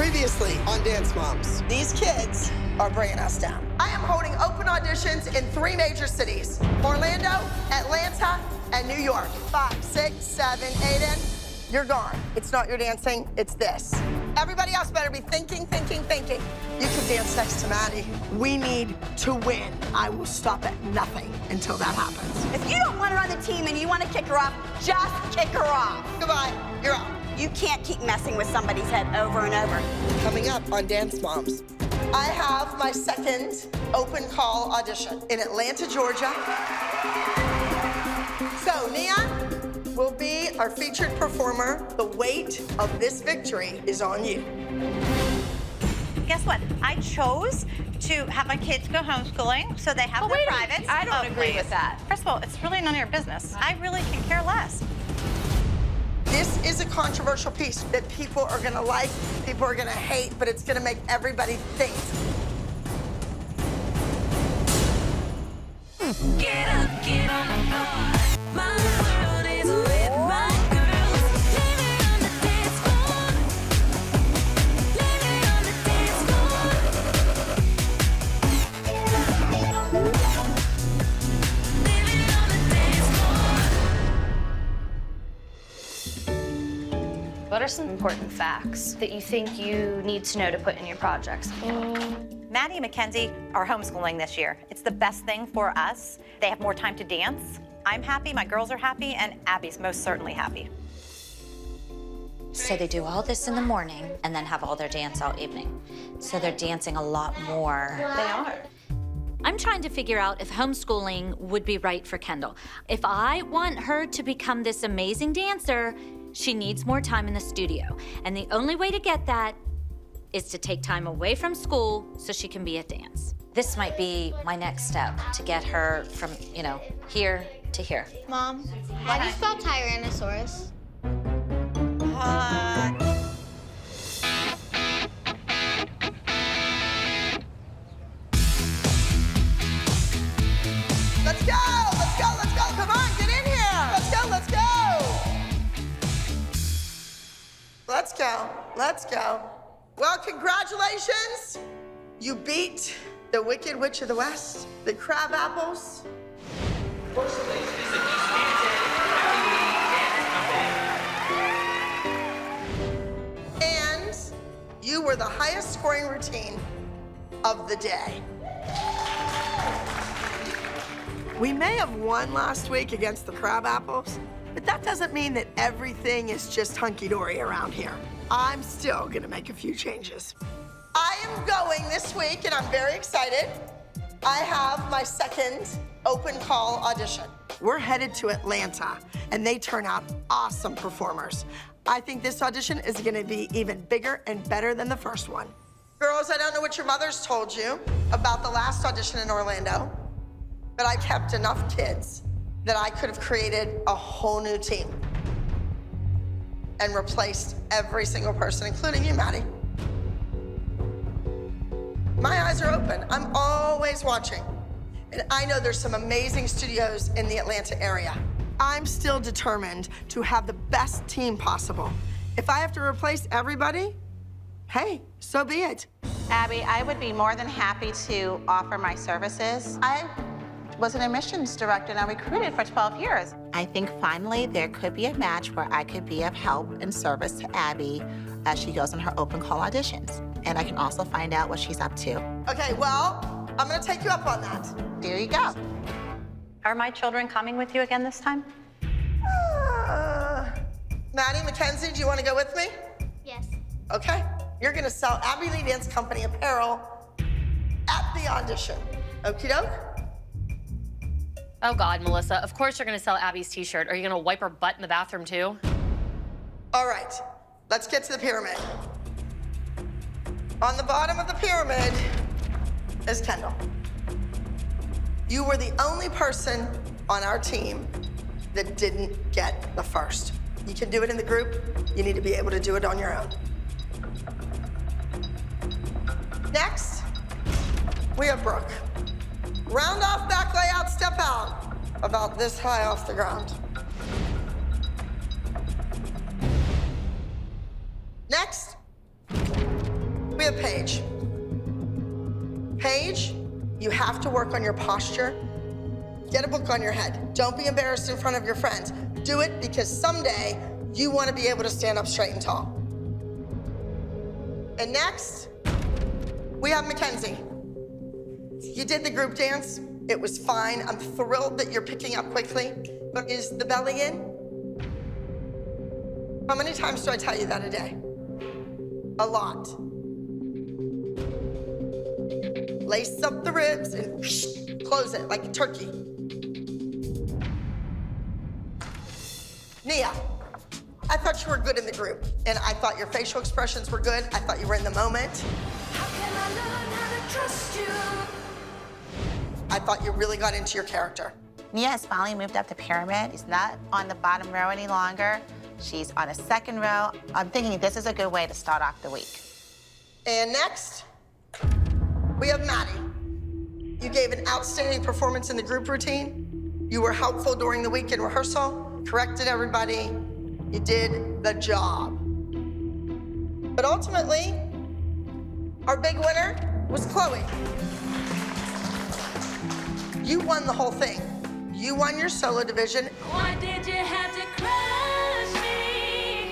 Previously on Dance Moms. These kids are bringing us down. I am holding open auditions in 3 major cities: Orlando, Atlanta, and New York. 5, 6, 7, 8 in. You're gone. It's not your dancing, it's this. Everybody else better be thinking. You can dance next to Maddie. We need to win. I will stop at nothing until that happens. If you don't want her on the team and you want to kick her off, just kick her off. Goodbye, you're out. You can't keep messing with somebody's head over and over. Coming up on Dance Moms. I have my second open call audition in Atlanta, Georgia. So Nia will be our featured performer. The weight of this victory is on you. Guess what? I chose to have my kids go homeschooling so they have their privates. I don't agree with that. First of all, it's really none of your business. I really can care less. This is a controversial piece that people are gonna like, people are gonna hate, but it's gonna make everybody think. Get up, get on the floor. My world is with my girls. Living on the dance floor. Living on the dance floor. Living on the dance floor. What are some important facts that you think you need to know to put in your projects? Maddie and Mackenzie are homeschooling this year. It's the best thing for us. They have more time to dance. I'm happy, my girls are happy, and Abby's most certainly happy. So they do all this in the morning and then have all their dance all evening. So they're dancing a lot more. They are. I'm trying to figure out if homeschooling would be right for Kendall. If I want her to become this amazing dancer, she needs more time in the studio. And the only way to get that is to take time away from school so she can be at dance. This might be my next step to get her from, here to here. Mom, how do you spell Tyrannosaurus? Let's go! Come on, get in here! Let's go. Well, congratulations. You beat the Wicked Witch of the West, the Crab Apples. And you were the highest scoring routine of the day. We may have won last week against the Crab Apples, but that doesn't mean that everything is just hunky-dory around here. I'm still gonna make a few changes. I am going this week, and I'm very excited. I have my second open call audition. We're headed to Atlanta, and they turn out awesome performers. I think this audition is gonna be even bigger and better than the first one. Girls, I don't know what your mothers told you about the last audition in Orlando, but I kept enough kids that I could have created a whole new team and replaced every single person, including you, Maddie. My eyes are open. I'm always watching. And I know there's some amazing studios in the Atlanta area. I'm still determined to have the best team possible. If I have to replace everybody, hey, so be it. Abby, I would be more than happy to offer my services. I was an admissions director and I recruited for 12 years. I think finally there could be a match where I could be of help and service to Abby as she goes on her open call auditions. And I can also find out what she's up to. Okay, well, I'm gonna take you up on that. There you go. Are my children coming with you again this time? Maddie, Mackenzie, do you wanna go with me? Yes. Okay, you're gonna sell Abby Lee Dance Company apparel at the audition. Okie doke? Oh God, Melissa, of course you're gonna sell Abby's t-shirt. Are you gonna wipe her butt in the bathroom too? All right, let's get to the pyramid. On the bottom of the pyramid is Kendall. You were the only person on our team that didn't get the first. You can do it in the group. You need to be able to do it on your own. Next, we have Brooke. Round off, back layout, step out. About this high off the ground. Next, We have Paige. Paige, you have to work on your posture. Get a book on your head. Don't be embarrassed in front of your friends. Do it because someday you want to be able to stand up straight and tall. And next, we have Mackenzie. You did the group dance. It was fine. I'm thrilled that you're picking up quickly. But is the belly in? How many times do I tell you that a day? A lot. Lace up the ribs and close it like a turkey. Nia, I thought you were good in the group, and I thought your facial expressions were good. I thought you were in the moment. How can I learn how to trust you? I thought you really got into your character. Nia has finally moved up the pyramid. She's not on the bottom row any longer. She's on a second row. I'm thinking this is a good way to start off the week. And next, we have Maddie. You gave an outstanding performance in the group routine. You were helpful during the week in rehearsal, corrected everybody. You did the job. But ultimately, our big winner was Chloe. You won the whole thing. You won your solo division. Why did you have to crush me?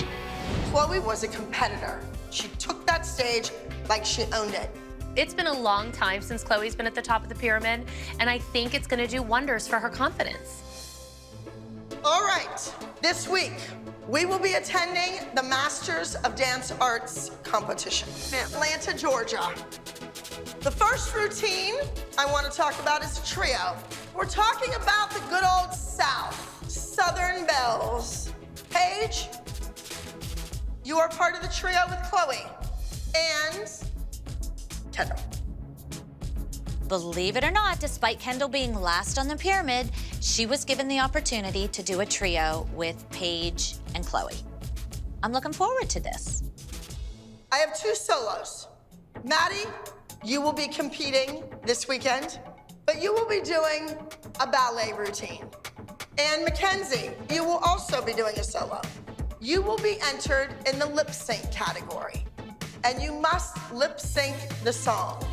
Chloe was a competitor. She took that stage like she owned it. It's been a long time since Chloe's been at the top of the pyramid, and I think it's gonna do wonders for her confidence. All right, this week, we will be attending the Masters of Dance Arts competition in Atlanta, Georgia. The first routine I want to talk about is a trio. We're talking about the good old South, Southern Belles. Paige, you are part of the trio with Chloe and Kendall. Believe it or not, despite Kendall being last on the pyramid, she was given the opportunity to do a trio with Paige and Chloe. I'm looking forward to this. I have two solos. Maddie, you will be competing this weekend, but you will be doing a ballet routine. And Mackenzie, you will also be doing a solo. You will be entered in the lip sync category, and you must lip sync the song.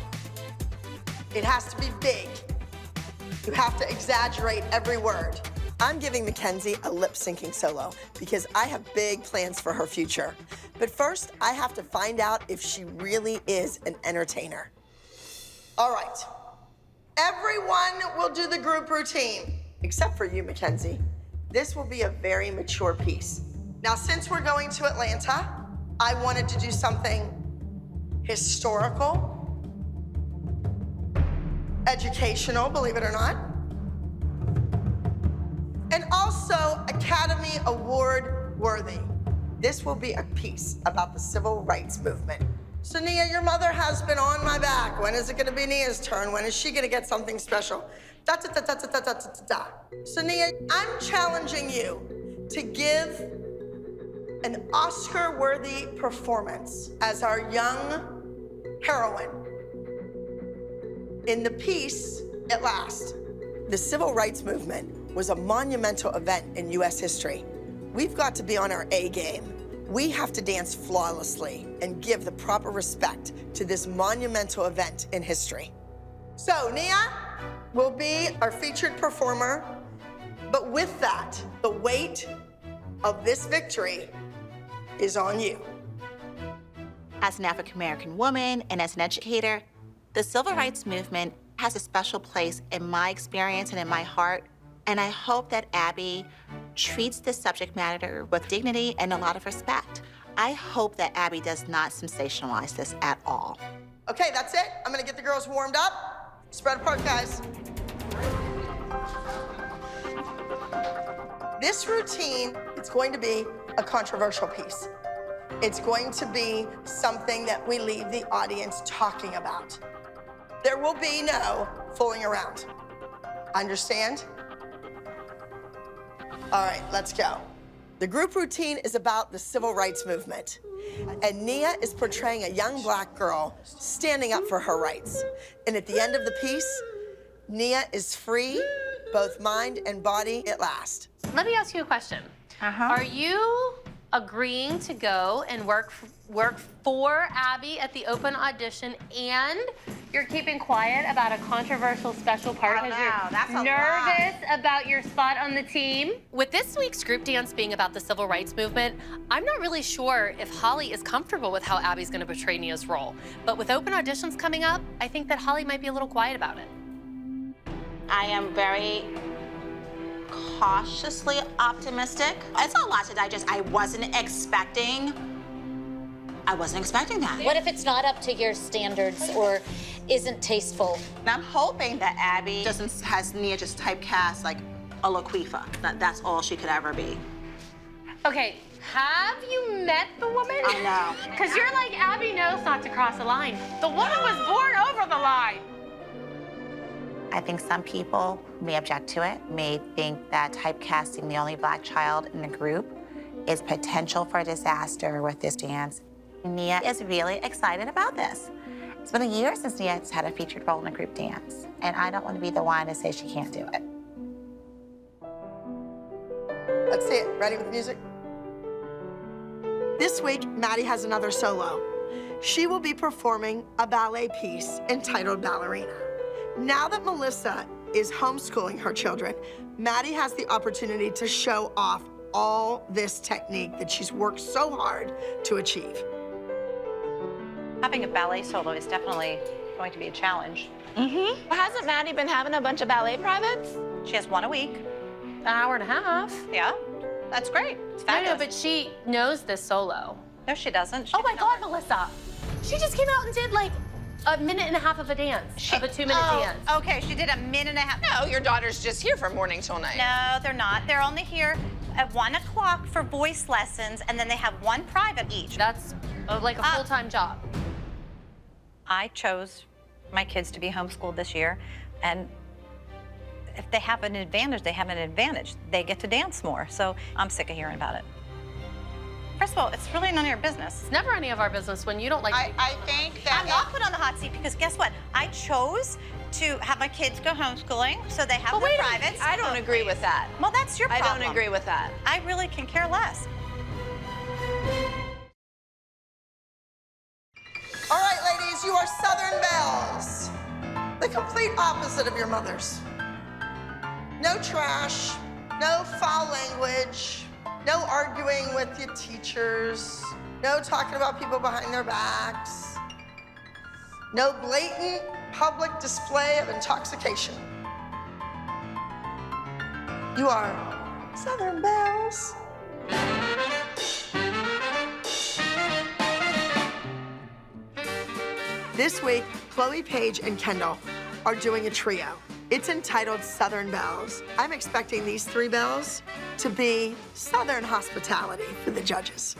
It has to be big. You have to exaggerate every word. I'm giving Mackenzie a lip syncing solo because I have big plans for her future. But first, I have to find out if she really is an entertainer. All right, everyone will do the group routine, except for you, Mackenzie. This will be a very mature piece. Now, since we're going to Atlanta, I wanted to do something historical, educational, believe it or not, and also Academy Award worthy. This will be a piece about the civil rights movement. So Nia, your mother has been on my back. When is it gonna be Nia's turn? When is she gonna get something special? Da, da, da, da, da, da, da, da, da. So Nia, I'm challenging you to give an Oscar-worthy performance as our young heroine in the piece, At Last. The civil rights movement was a monumental event in US history. We've got to be on our A game. We have to dance flawlessly and give the proper respect to this monumental event in history. So Nia will be our featured performer, but with that, the weight of this victory is on you. As an African-American woman and as an educator, the civil rights movement has a special place in my experience and in my heart. And I hope that Abby treats this subject matter with dignity and a lot of respect. I hope that Abby does not sensationalize this at all. Okay, that's it. I'm gonna get the girls warmed up. Spread apart, guys. This routine, it's going to be a controversial piece. It's going to be something that we leave the audience talking about. There will be no fooling around. Understand? All right, let's go. The group routine is about the civil rights movement. And Nia is portraying a young black girl standing up for her rights. And at the end of the piece, Nia is free, both mind and body, at last. Let me ask you a question. Are you agreeing to go and work for Abby at the open audition, and you're keeping quiet about a controversial special part Oh, because no, you're that's a nervous about your spot on the team. With this week's group dance being about the civil rights movement, I'm not really sure if Holly is comfortable with how Abby's going to portray Nia's role. But with open auditions coming up, I think that Holly might be a little quiet about it. I am very cautiously optimistic. It's a lot to digest. I wasn't expecting that. What if it's not up to your standards or isn't tasteful? And I'm hoping that Abby has Nia just typecast like a Laquifa. That's all she could ever be. Okay, have you met the woman? I know. Because you're like, Abby knows not to cross the line. The woman was born over the line. I think some people may object to it, may think that typecasting the only Black child in the group is potential for disaster with this dance. Nia is really excited about this. It's been a year since Nia has had a featured role in a group dance, and I don't want to be the one to say she can't do it. Let's see it. Ready with music? This week, Maddie has another solo. She will be performing a ballet piece entitled Ballerina. Now that Melissa is homeschooling her children, Maddie has the opportunity to show off all this technique that she's worked so hard to achieve. Having a ballet solo is definitely going to be a challenge. Hasn't Maddie been having a bunch of ballet privates? She has one a week. An hour and a half. Yeah, that's great. It's I fabulous. know, but she knows this solo. No, she doesn't. She Oh my didn't know God, it. Melissa. She just came out and did like a minute and a half of a dance, of a 2-minute dance. Okay, she did a minute and a half. No, your daughter's just here from morning till night. No, they're not. They're only here at 1 o'clock for voice lessons, and then they have one private each. That's like a full-time job. I chose my kids to be homeschooled this year, and if they have an advantage, they have an advantage. They get to dance more, so I'm sick of hearing about it. First of all, it's really none of your business. It's never any of our business when you don't like. I think that I'm not put on the hot seat because guess what? I chose to have my kids go homeschooling, so they have But their wait a privates. minute. I don't agree with that. Well, that's your problem. I don't agree with that. I really can care less. All right, ladies, you are Southern Belles. The complete opposite of your mothers. No trash, no foul language, no arguing with your teachers, no talking about people behind their backs, no blatant public display of intoxication. You are Southern Belles. This week, Chloe, Paige, and Kendall are doing a trio. It's entitled Southern Belles. I'm expecting these three belles to be Southern hospitality for the judges.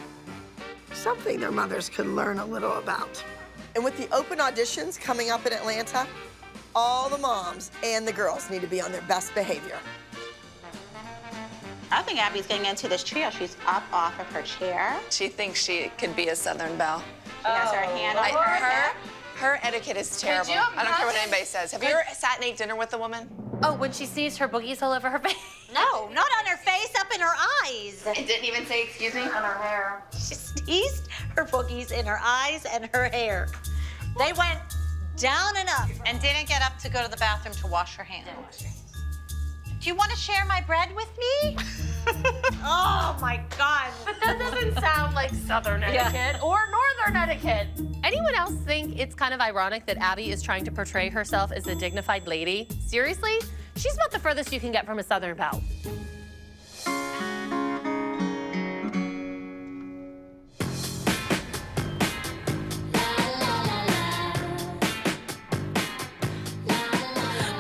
Something their mothers could learn a little about. And with the open auditions coming up in Atlanta, all the moms and the girls need to be on their best behavior. I think Abby's getting into this trio. She's up off of her chair. She thinks she could be a Southern belle. She has her hand on her hip. Her etiquette is terrible. you I don't care what imagine? anybody says. Have you ever sat and ate dinner with a woman? Oh, when she sees her boogies all over her face. No, not on her face, up in her eyes. It didn't even say excuse me on her hair. She sneezed her boogies in her eyes and her hair. They went down and up. And didn't get up to go to the bathroom to wash her hands. Do you want to share my bread with me? Oh my God. But that doesn't sound like Southern etiquette or Northern etiquette. Anyone else think it's kind of ironic that Abby is trying to portray herself as a dignified lady? Seriously? She's about the furthest you can get from a Southern belle.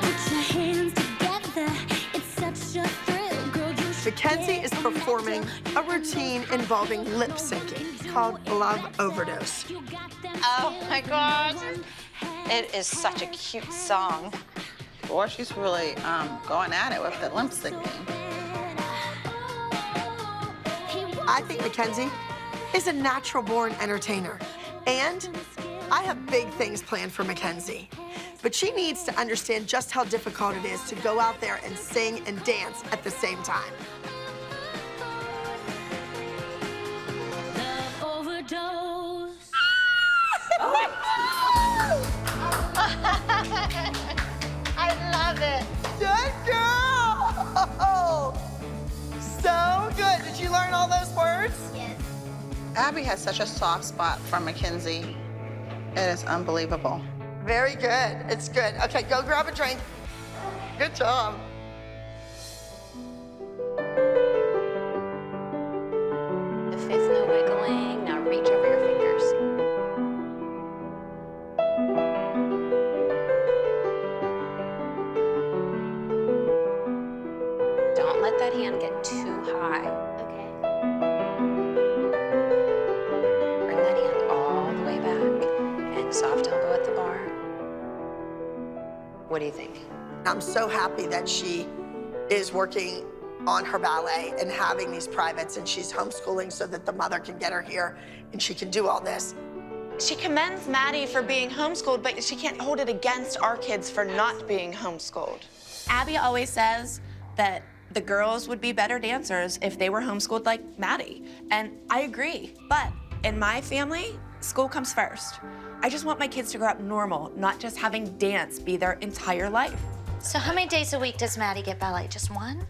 Put your hands together. It's such a thrill, girl. You should Mackenzie is performing a routine involving lip syncing called Love Overdose. Oh my God. It is such a cute song. Boy, she's really going at it with the lip syncing. I think Mackenzie is a natural-born entertainer, and I have big things planned for Mackenzie. But she needs to understand just how difficult it is to go out there and sing and dance at the same time. Abby has such a soft spot for Mackenzie. It is unbelievable. Very good. It's good. Okay, go grab a drink. Good job. The fifth no wiggling. Now reach over your fingers. Don't let that hand get too high. Okay. Bring that hand all the way back and soft elbow at the bar. What do you think? I'm so happy that she is working on her ballet and having these privates, and she's homeschooling so that the mother can get her here and she can do all this. She commends Maddie for being homeschooled, but she can't hold it against our kids for not being homeschooled. Abby always says that the girls would be better dancers if they were homeschooled like Maddie. And I agree. But in my family, school comes first. I just want my kids to grow up normal, not just having dance be their entire life. So how many days a week does Maddie get ballet? Just one?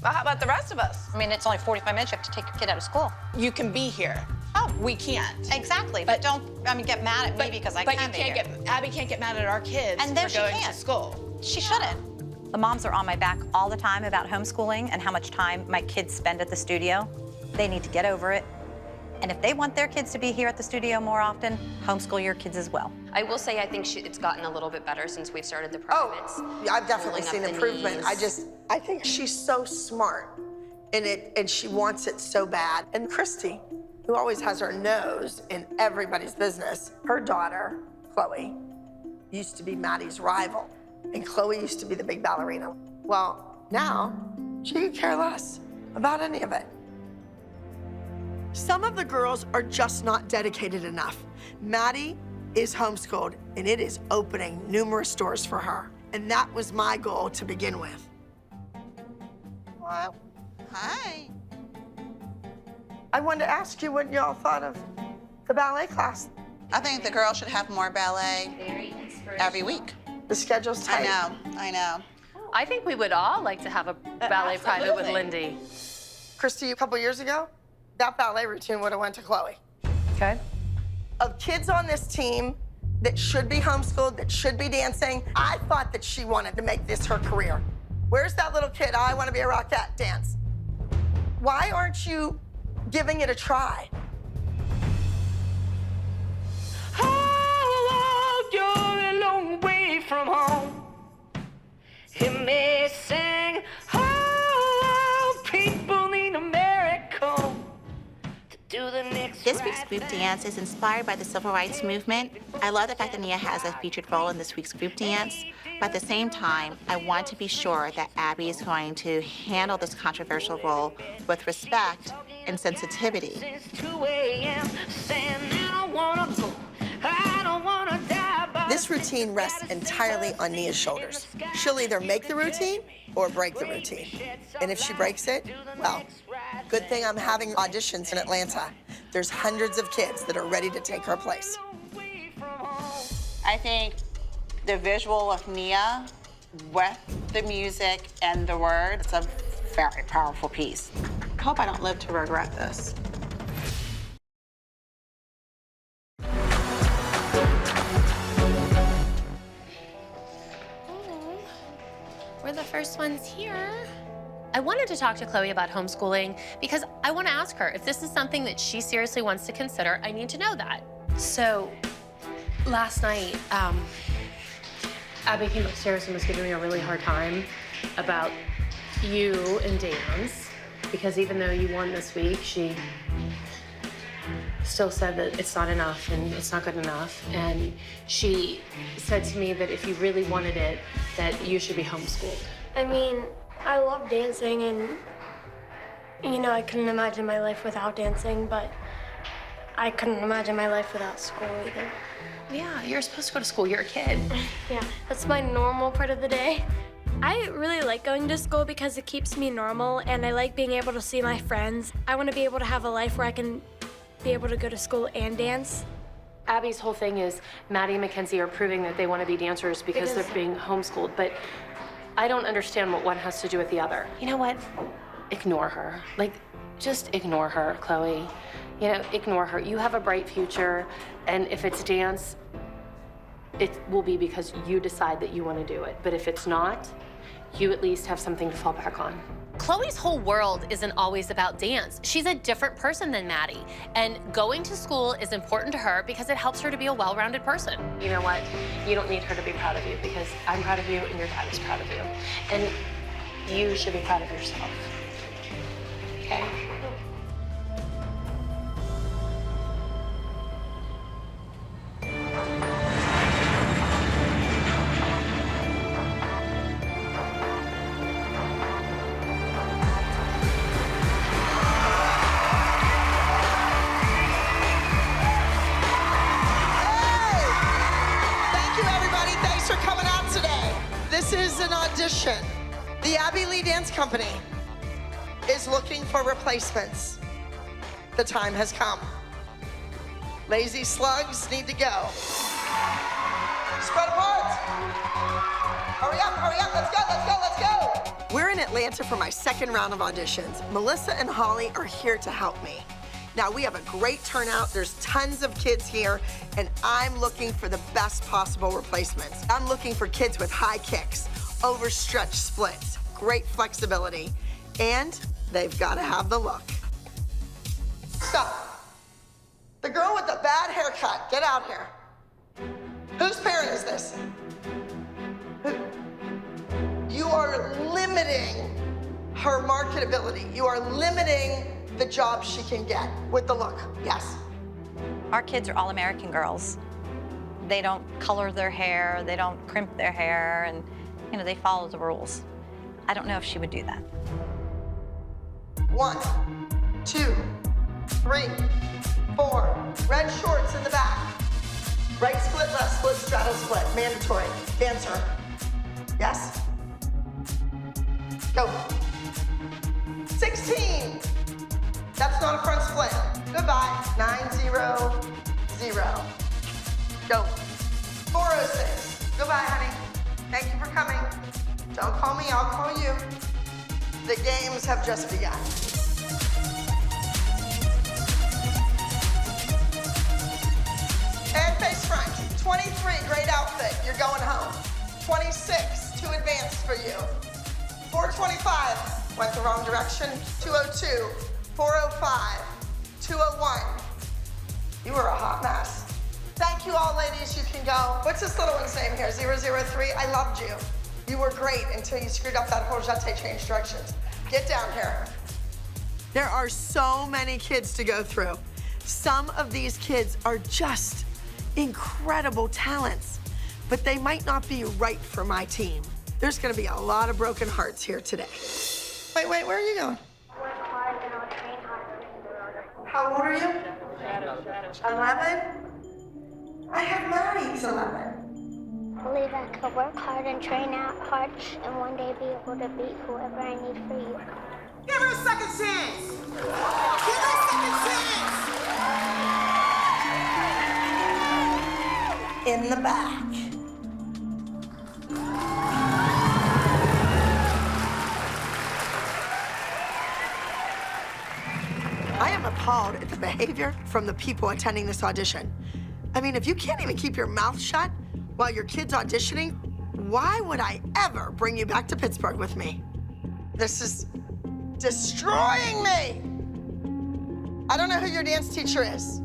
Well, how about the rest of us? I mean, it's only 45 minutes. You have to take your kid out of school. You can be here. Oh, we can't. Exactly, but don't, get mad at me because I But can you be can't here. Abby can't get mad at our kids And then for she going can't. to school. She shouldn't. The moms are on my back all the time about homeschooling and how much time my kids spend at the studio. They need to get over it. And if they want their kids to be here at the studio more often, homeschool your kids as well. I will say I think it's gotten a little bit better since we've started the privates. Oh, yeah, I've definitely Rolling seen up the improvement. knees. I think she's so smart in it, and she wants it so bad. And Christy, who always has her nose in everybody's business, her daughter, Chloe, used to be Maddie's rival, and Chloe used to be the big ballerina. Well, now she could care less about any of it. Some of the girls are just not dedicated enough. Maddie is homeschooled, and it is opening numerous doors for her. And that was my goal to begin with. Well, hi. I wanted to ask you what y'all thought of the ballet class. I think the girls should have more ballet every week. The schedule's tight. I know. I think we would all like to have a ballet private with Lindy. Christy, a couple years ago, that ballet routine would have went to Chloe. Okay. Of kids on this team that should be homeschooled, that should be dancing, I thought that she wanted to make this her career. Where's that little kid? I want to be a rockette dance. Why aren't you giving it a try? Oh, you're a long way from home. You may sing, oh, people need a miracle to do the next This week's right group thing. dance is inspired by the civil rights movement. I love the fact that Nia has a featured role in this week's group dance, but at the same time, I want to be sure that Abby is going to handle this controversial role with respect and sensitivity. Since 2 a.m. saying I don't wanna go, I don't wanna die by This routine rests entirely on Nia's shoulders. She'll either make the routine or break the routine. And if she breaks it, well, good thing I'm having auditions in Atlanta. There's hundreds of kids that are ready to take her place. I think the visual of Nia with the music and the words, it's a very powerful piece. I hope I don't live to regret this. We're the first ones here. I wanted to talk to Chloe about homeschooling because I want to ask her if this is something that she seriously wants to consider. I need to know that. So, last night, Abby came upstairs and was giving me a really hard time about you and dance because even though you won this week, she still said that it's not enough and it's not good enough. And she said to me that if you really wanted it, that you should be homeschooled. I mean, I love dancing, and you know, I couldn't imagine my life without dancing, but I couldn't imagine my life without school either. Yeah, you're supposed to go to school. You're a kid. Yeah, that's my normal part of the day. I really like going to school because it keeps me normal, and I like being able to see my friends. I want to be able to have a life where I can be able to go to school and dance. Abby's whole thing is Maddie and Mackenzie are proving that they want to be dancers because they're being homeschooled, but I don't understand what one has to do with the other. You know what? Ignore her. Like, just ignore her, Chloe. you know, ignore her. You have a bright future, and if it's dance, it will be because you decide that you want to do it. But if it's not, you at least have something to fall back on. Chloe's whole world isn't always about dance. She's a different person than Maddie. And going to school is important to her because it helps her to be a well-rounded person. You know what? You don't need her to be proud of you because I'm proud of you and your dad is proud of you. And you should be proud of yourself. Okay? This is an audition. The Abby Lee Dance Company is looking for replacements. The time has come. Lazy slugs need to go. Spread apart. Hurry up, let's go. We're in Atlanta for my second round of auditions. Melissa and Holly are here to help me. Now, we have a great turnout. There's tons of kids here, and I'm looking for the best possible replacements. I'm looking for kids with high kicks, overstretched splits, great flexibility, and they've got to have the look. Stop. The girl with the bad haircut, get out here. Whose parent is this? You are limiting her marketability. You are limiting the job she can get with the look. Yes. Our kids are all American girls. They don't color their hair, they don't crimp their hair, and you know, they follow the rules. I don't know if she would do that. 1, 2, 3, 4. Red shorts in the back. Right split, left split, straddle split. Mandatory. Dancer. Yes? Go. 16. That's not a front split. Goodbye. 9, 0, 0. Go. 406. Goodbye, honey. Thank you for coming. Don't call me, I'll call you. The games have just begun. And face front. 23, great outfit. You're going home. 26, too advanced for you. 425, went the wrong direction. 202, 405, 201. You were a hot mess. Thank you all, ladies, you can go. What's this little one's name here, 003? I loved you. You were great until you screwed up that whole jeté change directions. Get down here. There are so many kids to go through. Some of these kids are just incredible talents, but they might not be right for my team. There's gonna be a lot of broken hearts here today. Wait, where are you going? How old are you? 11? I have Maddie, he's 11. I believe I could work hard and train out hard and one day be able to beat whoever I need for you. Give her a second chance! Give her a second chance! In the back. I am appalled at the behavior from the people attending this audition. I mean, if you can't even keep your mouth shut while your kid's auditioning, why would I ever bring you back to Pittsburgh with me? This is destroying me. I don't know who your dance teacher is.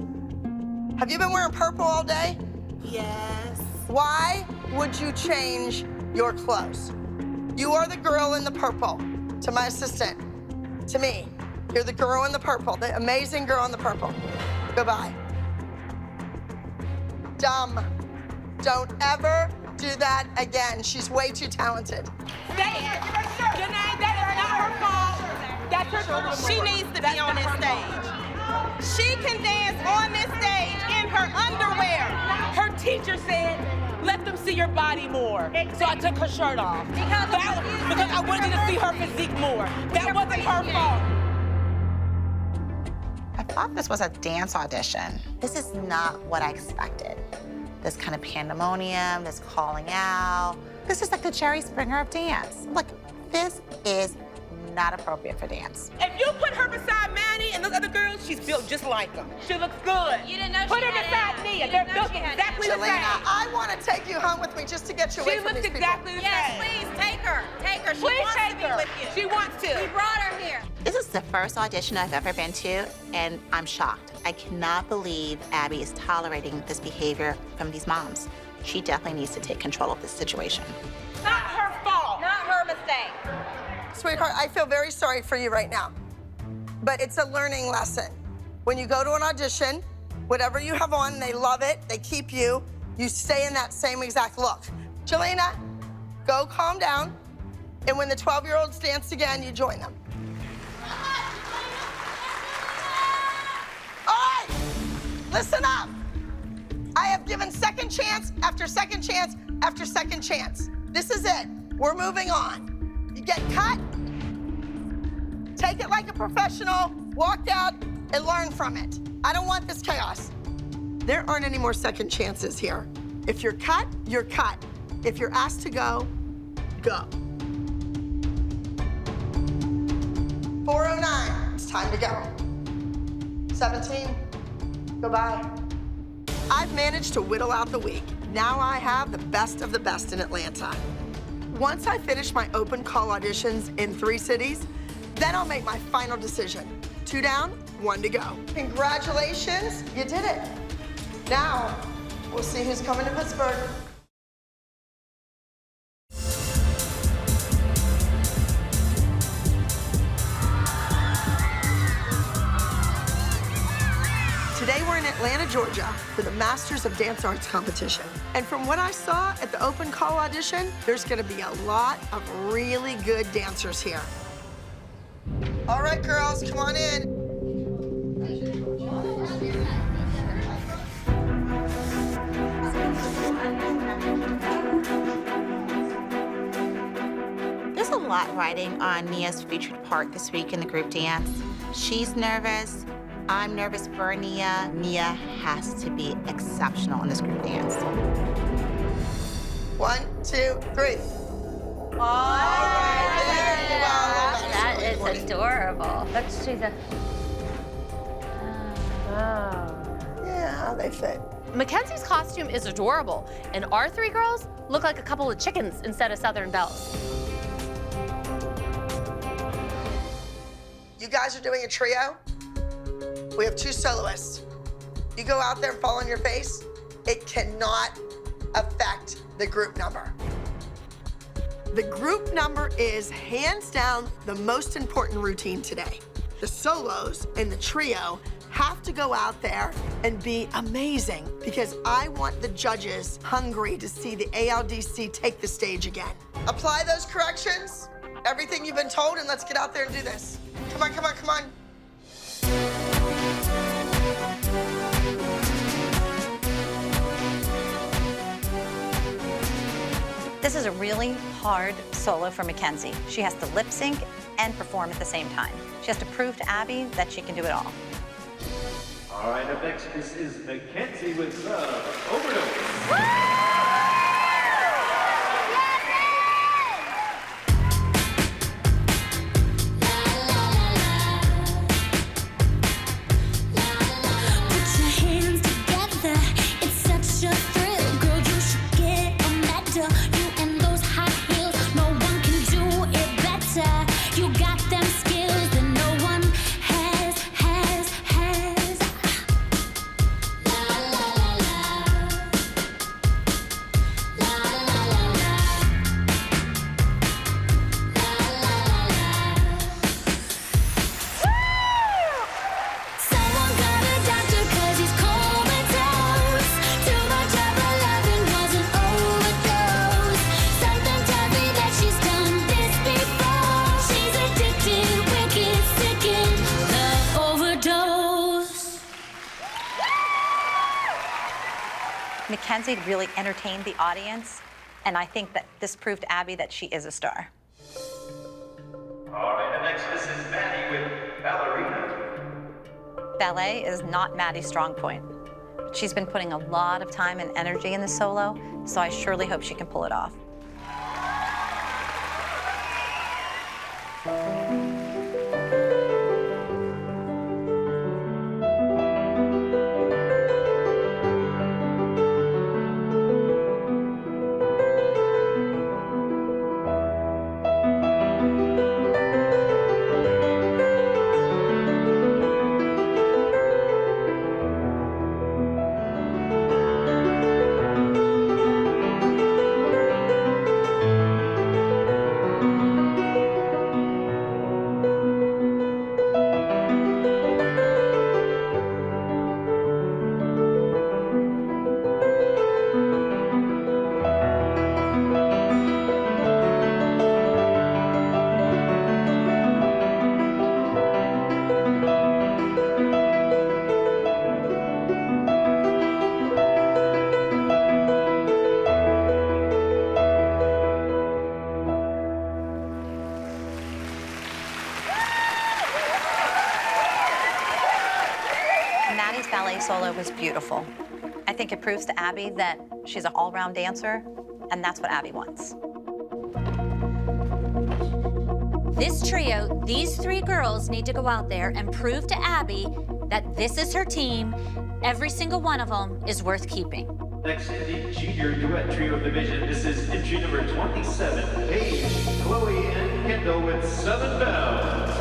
Have you been wearing purple all day? Yes. Why would you change your clothes? You are the girl in the purple. To my assistant, to me, you're the girl in the purple, the amazing girl in the purple. Goodbye. Dumb. Don't ever do that again. She's way too talented. Janae, that is not her fault. That's her fault. She needs to be on this stage. She can dance on this stage in her underwear. Her teacher said, let them see your body more. So I took her shirt off. Because I wanted to see her physique more. That wasn't her fault. I thought this was a dance audition. This is not what I expected. This kind of pandemonium, this calling out. This is like the Jerry Springer of dance. Look, this is not appropriate for dance. If you put her beside Maddie and those other girls, she's built just like them. She looks good. You didn't know Put she her had beside abs. Nia. You They're didn't know built she had exactly the same. Jelena, I want to take you home with me just to get you away She from looks these people. exactly the Yes, same. please, take her. Take her. She Please wants take to be her. with you. She wants to. We brought her here. This is the first audition I've ever been to, and I'm shocked. I cannot believe Abby is tolerating this behavior from these moms. She definitely needs to take control of this situation. Not her fault. Not her mistake. Sweetheart, I feel very sorry for you right now. But it's a learning lesson. When you go to an audition, whatever you have on, they love it, they keep you, you stay in that same exact look. Jelena, go calm down, and when the 12-year-olds dance again, you join them. All right, listen up. I have given second chance after second chance after second chance. This is it. We're moving on. You get cut, take it like a professional, walk out, and learn from it. I don't want this chaos. There aren't any more second chances here. If you're cut, you're cut. If you're asked to go, go. 4:09, it's time to go. 17, goodbye. I've managed to whittle out the week. Now I have the best of the best in Atlanta. Once I finish my open call auditions in 3 cities, then I'll make my final decision. 2 down, 1 to go. Congratulations, you did it. Now, we'll see who's coming to Pittsburgh. Today we're in Atlanta, Georgia for the Masters of Dance Arts competition. And from what I saw at the open call audition, there's gonna be a lot of really good dancers here. All right, girls, come on in. There's a lot riding on Nia's featured part this week in the group dance. She's nervous. I'm nervous for Nia. Nia has to be exceptional in this group dance. 1, 2, 3. That is adorable. Let's see the. Yeah, they fit. Mackenzie's costume is adorable, and our 3 girls look like a couple of chickens instead of Southern Belles. You guys are doing a trio. We have 2 soloists. You go out there and fall on your face, it cannot affect the group number. The group number is hands down the most important routine today. The solos and the trio have to go out there and be amazing because I want the judges hungry to see the ALDC take the stage again. Apply those corrections, everything you've been told, and let's get out there and do this. Come on, come on, come on. This is a really hard solo for Mackenzie. She has to lip sync and perform at the same time. She has to prove to Abby that she can do it all. All right, up next, this is Mackenzie with Overdose. Mackenzie really entertained the audience, and I think that this proved to Abby that she is a star. All right, and next, this is Maddie with Ballerina. Ballet is not Maddie's strong point. She's been putting a lot of time and energy in the solo, so I surely hope she can pull it off. solo was beautiful. I think it proves to Abby that she's an all-round dancer, and that's what Abby wants. This trio, these 3 girls need to go out there and prove to Abby that this is her team. Every single one of them is worth keeping. Next in the junior duet trio division, this is entry number 27, Paige, Chloe, and Kendall with 7 bells.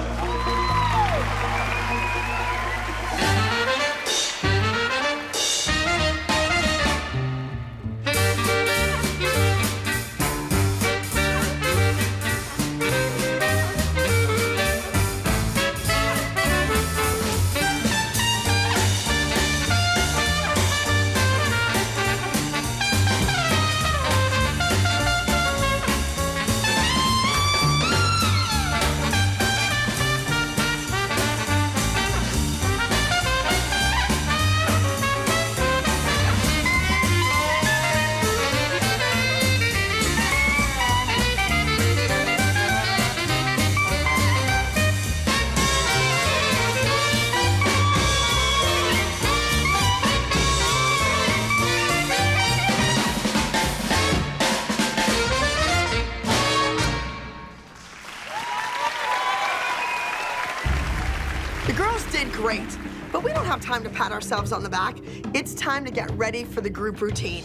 The girls did great, but we don't have time to pat ourselves on the back. It's time to get ready for the group routine.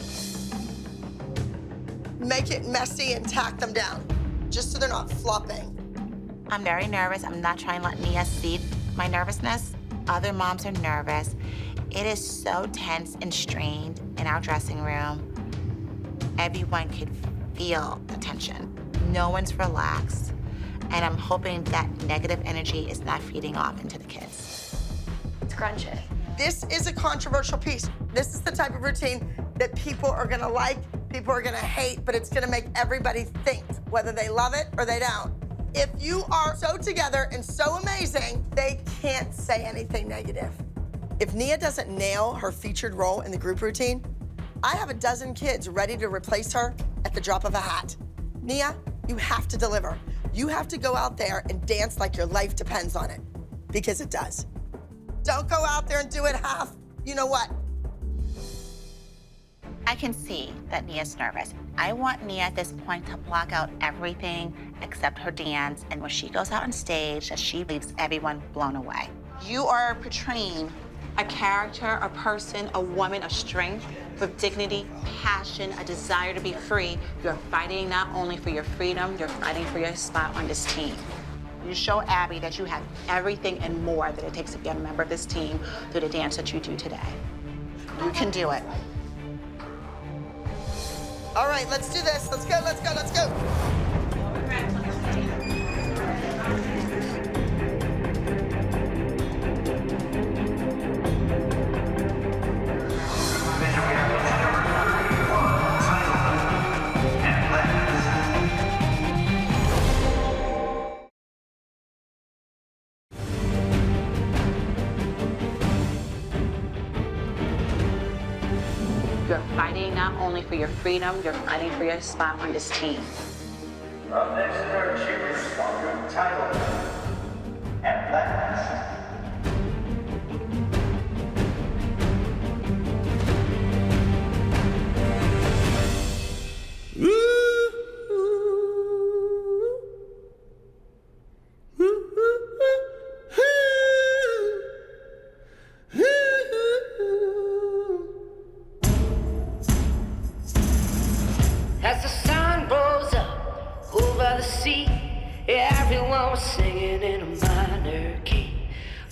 Make it messy and tack them down, just so they're not flopping. I'm very nervous. I'm not trying to let Nia see my nervousness. Other moms are nervous. It is so tense and strained in our dressing room. Everyone could feel the tension. No one's relaxed. And I'm hoping that negative energy is not feeding off into the kids. Scrunch it. This is a controversial piece. This is the type of routine that people are gonna like, people are gonna hate, but it's gonna make everybody think, whether they love it or they don't. If you are so together and so amazing, they can't say anything negative. If Nia doesn't nail her featured role in the group routine, I have a dozen kids ready to replace her at the drop of a hat. Nia, you have to deliver. You have to go out there and dance like your life depends on it, because it does. Don't go out there and do it half, you know what? I can see that Nia's nervous. I want Nia at this point to block out everything except her dance, and when she goes out on stage, that she leaves everyone blown away. You are portraying a character, a person, a woman of strength, with dignity, passion, a desire to be free. You're fighting not only for your freedom, you're fighting for your spot on this team. You show Abby that you have everything and more that it takes to be a member of this team through the dance that you do today. You can do it. All right, let's do this. Let's go, let's go, let's go. You're fighting not only for your freedom, you're fighting for your spot on this team. Up next is our junior squadron title. At last. As the sun rose up over the sea, everyone was singing in a minor key.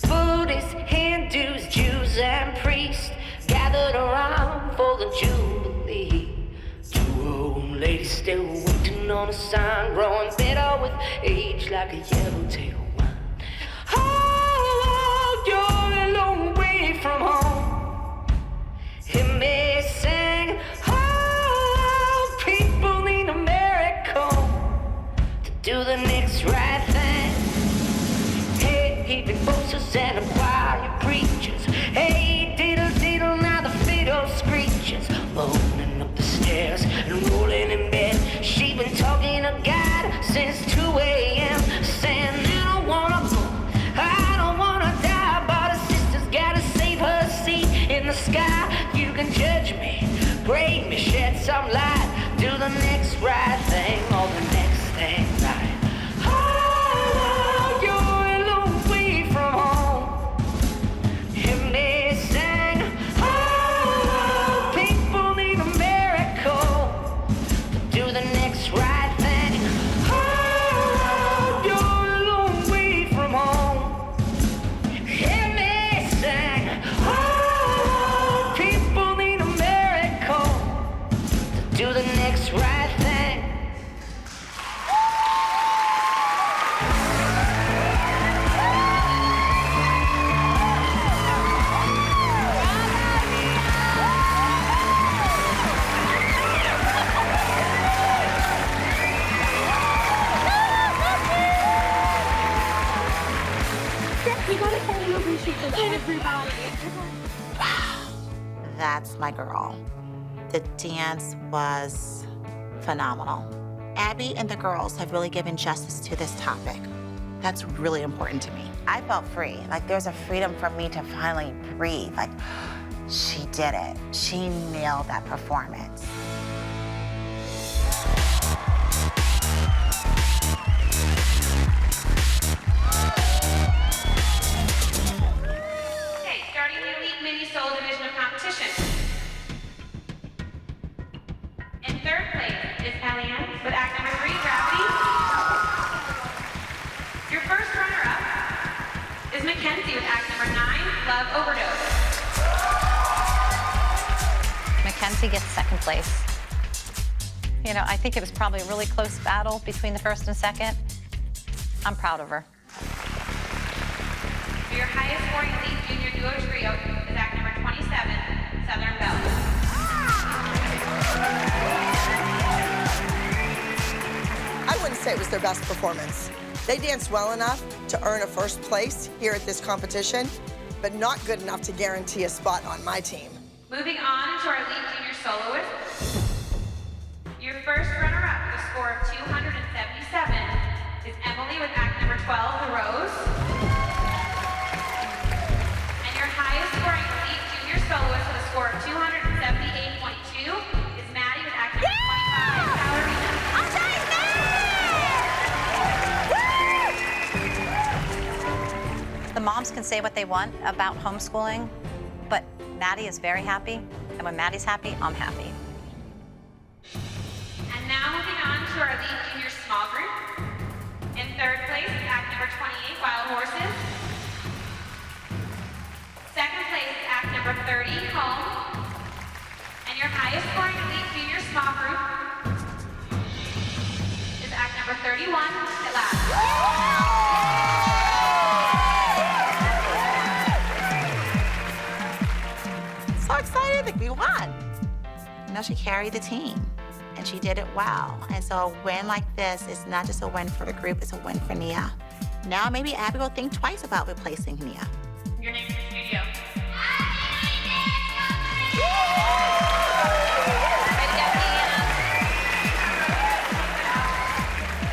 Buddhists, Hindus, Jews, and priests gathered around for the Jubilee. Two old ladies still waiting on a sign, growing bitter with age like a yellowtail wine. Oh, you're a long way from home. Hear me sing. Do the next right thing. Hey, big bosses and the choir preachers. Hey, diddle diddle, now the fiddle screeches. Moaning up the stairs and rolling in bed. She been talking to God since 2 a.m. Saying, I don't wanna go, I don't wanna die, but her sister's gotta save her seat in the grade me, shed some light, do the next right thing, or the next thing right. Oh, you're a long way from home. Hear me sing. Oh, people need a miracle to do the next right thing. Oh, you're a long way from home. Hear me sing. Oh, people need a miracle to do the next right thing. That's my girl. The dance was phenomenal. Abby and the girls have really given justice to this topic. That's really important to me. I felt free. Like there's a freedom for me to finally breathe. Like she did it. She nailed that performance. Okay, starting the Elite Mini Solo Division of Competition. In third place is Eliane with act number 3, Gravity. Your first runner-up is Mackenzie with act number 9, Love Overdose. Mackenzie gets second place. You know, I think it was probably a really close battle between the first and second. I'm proud of her. Your highest scoring Elite Junior Duo Trio is act number 27, Southern Belle. I wouldn't say it was their best performance. They danced well enough to earn a first place here at this competition, but not good enough to guarantee a spot on my team. Moving on to our Elite Junior Soloist. Your first runner-up with a score of 277 is Emily with act number 12, The Rose. And your highest scoring Elite Junior Soloist with a score of 278.2 is Maddie with act number 25, Ballerina. The moms can say what they want about homeschooling, but Maddie is very happy, and when Maddie's happy, I'm happy. And now moving on to our Elite Junior Small Group. In third place is act number 28, Wild Horses. Second place is act number 30, Home. And your highest scoring Elite Junior Small Group is act number 31, Elastic. So excited that we won. You know, she carried the team and she did it well. And so a win like this is not just a win for the group, it's a win for Nia. Now maybe Abby will think twice about replacing Nia. Your name in the studio.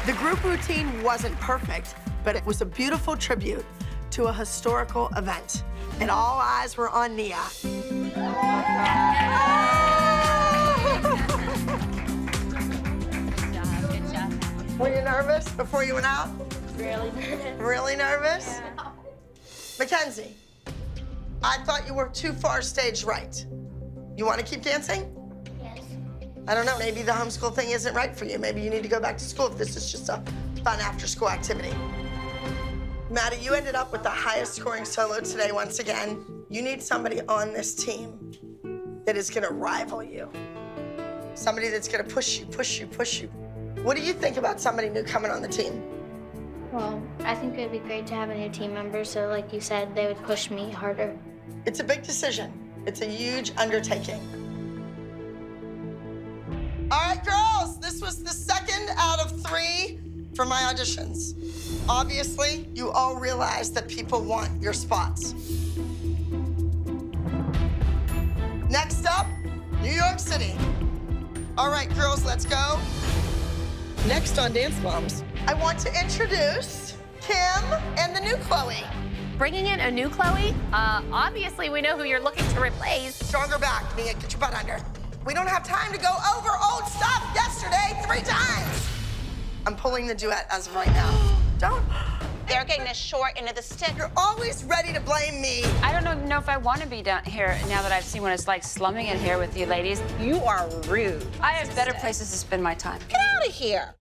The group routine wasn't perfect, but it was a beautiful tribute to a historical event. And all eyes were on Nia. Were you nervous before you went out? Really nervous. Really nervous? Mackenzie, I thought you were too far stage right. You want to keep dancing? Yes. I don't know, maybe the homeschool thing isn't right for you. Maybe you need to go back to school if this is just a fun after-school activity. Maddie, you ended up with the highest scoring solo today once again. You need somebody on this team that is gonna rival you. Somebody that's gonna push you, push you, push you. What do you think about somebody new coming on the team? Well, I think it would be great to have a new team member, so like you said, they would push me harder. It's a big decision. It's a huge undertaking. All right, girls, this was the second out of 3 for my auditions. Obviously, you all realize that people want your spots. Next up, New York City. All right, girls, let's go. Next on Dance Moms, I want to introduce Kim and the new Chloe. Bringing in a new Chloe? Obviously we know who you're looking to replace. Stronger back, Nia, get your butt under. We don't have time to go over old stuff yesterday 3 times. I'm pulling the duet as of right now. Don't. They're getting the short end of the stick. You're always ready to blame me. I don't even know if I want to be down here now that I've seen what it's like slumming in here with you ladies. You are rude. I have better places to spend my time. Get out of here.